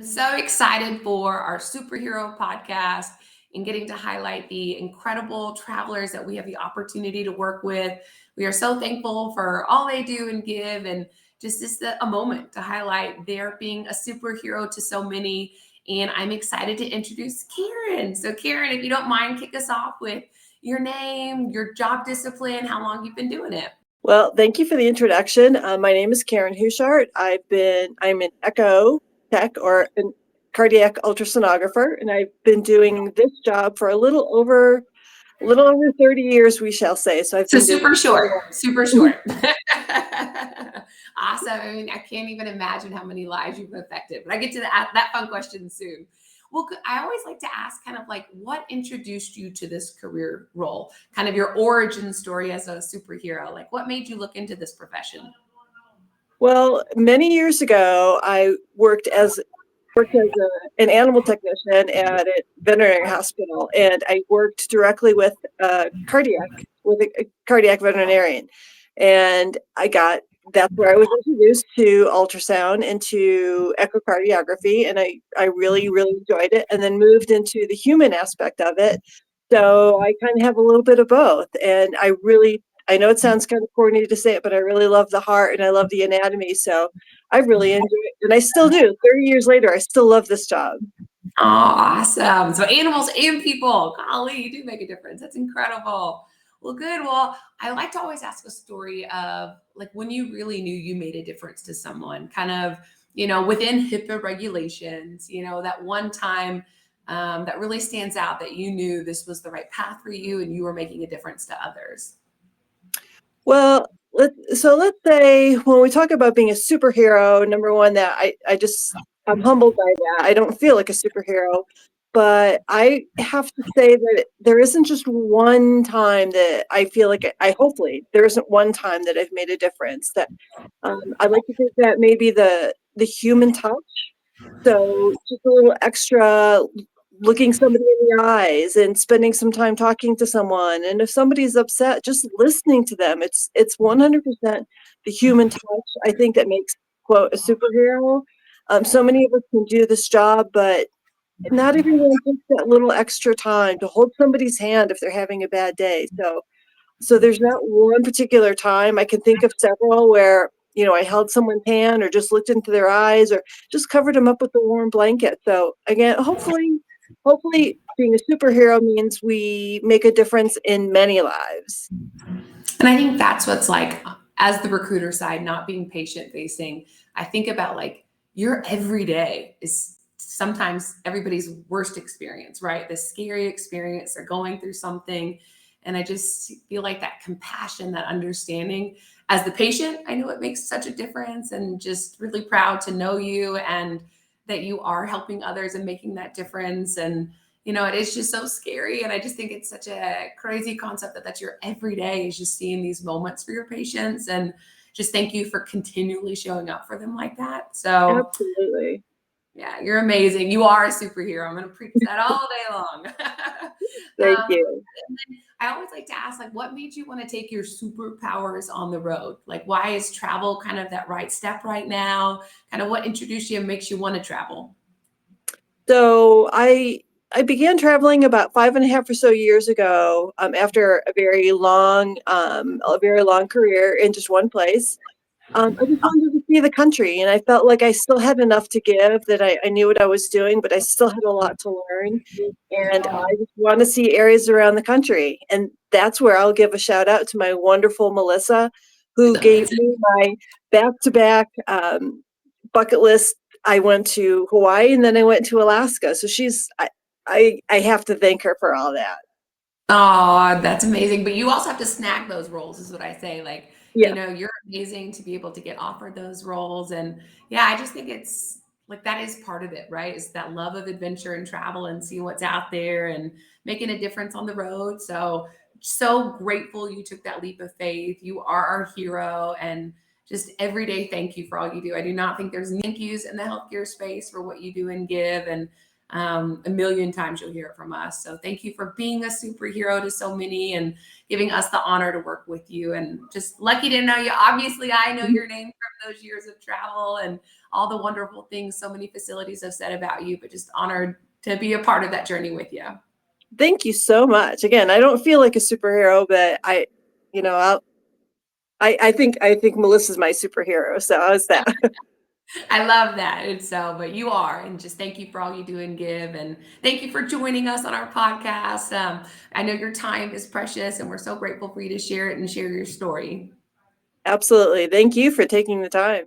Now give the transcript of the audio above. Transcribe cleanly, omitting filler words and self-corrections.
So excited for our superhero podcast and getting to highlight the incredible travelers that we have the opportunity to work with. We are so thankful for all they do and give, and just this a moment to highlight their being a superhero to so many. And I'm excited to introduce Karen. So, Karen, if you don't mind, kick us off with your name, your job discipline, how long you've been doing it. Well, thank you for the introduction. My name is Karen Hushart. I'm an echo tech or a cardiac ultrasonographer, and I've been doing this job for a little over 30 years, we shall say. So I've So been doing super it for a short, while. super short. Awesome. I mean, I can't even imagine how many lives you've affected, but I get to that fun question soon. Well, I always like to ask kind of like what introduced you to this career role, kind of your origin story as a superhero. Like what made you look into this profession? Well, many years ago, I an animal technician at a veterinary hospital, and I worked directly with a cardiac veterinarian, and that's where I was introduced to ultrasound and to echocardiography, and I really really enjoyed it, and then moved into the human aspect of it. So I kind of have a little bit of both, and I know it sounds kind of corny to say it, but I really love the heart and I love the anatomy. So I really enjoy it, and I still do. 30 years later, I still love this job. Oh, awesome. So animals and people, golly, you do make a difference. That's incredible. Well, good. Well, I like to always ask a story of like when you really knew you made a difference to someone, kind of, within HIPAA regulations, that one time that really stands out that you knew this was the right path for you and you were making a difference to others. Well, let's say when we talk about being a superhero, number one, that I'm humbled by that. I don't feel like a superhero, but I have to say that there isn't just one time that I feel like hopefully there isn't one time that I've made a difference. That I like to think that maybe the human touch. So just a little extra looking somebody in the eyes and spending some time talking to someone. And if somebody's upset, just listening to them. It's 100% the human touch, I think, that makes, quote, a superhero. So many of us can do this job, but not everyone takes that little extra time to hold somebody's hand if they're having a bad day. So there's not one particular time. I can think of several where, I held someone's hand or just looked into their eyes or just covered them up with a warm blanket. So again, hopefully being a superhero means we make a difference in many lives. And I think that's what's like, as the recruiter side, not being patient facing, I think about like your everyday is sometimes everybody's worst experience, right? The scary experience, they're going through something. And I just feel like that compassion, that understanding as the patient, I know it makes such a difference, and just really proud to know you and that you are helping others and making that difference. And it is just so scary. And I just think it's such a crazy concept that that's your everyday is just seeing these moments for your patients. And just thank you for continually showing up for them like that. So Absolutely. yeah, you're amazing. You are a superhero. I'm going to preach that all day long. Thank you. And then I always like to ask, like, what made you want to take your superpowers on the road? Like, why is travel kind of that right step right now? Kind of what introduced you and makes you want to travel? So I began traveling about 5.5 or so years ago, after a very long career in just one place. I just wanted to see the country, and I felt like I still had enough to give, that I knew what I was doing, but I still had a lot to learn. And I just want to see areas around the country. And that's where I'll give a shout out to my wonderful Melissa, who gave me my back-to-back bucket list. I went to Hawaii and then I went to Alaska. So I have to thank her for all that. Oh, that's amazing. But you also have to snag those roles, is what I say. Like, Yeah. you're amazing to be able to get offered those roles. And yeah, I just think it's like that is part of it, right? Is that love of adventure and travel and see what's out there and making a difference on the road. So grateful you took that leap of faith. You are our hero. And just every day, thank you for all you do. I do not think there's thank yous in the healthcare space for what you do and give. And a million times you'll hear it from us. So thank you for being a superhero to so many and giving us the honor to work with you. And just lucky to know you. Obviously, I know your name from those years of travel and all the wonderful things so many facilities have said about you, but just honored to be a part of that journey with you. Thank you so much. Again, I don't feel like a superhero, but I think Melissa's my superhero. So how's that? I love that. And so, but you are, and just thank you for all you do and give. And thank you for joining us on our podcast. I know your time is precious, and we're so grateful for you to share it and share your story. Absolutely. Thank you for taking the time.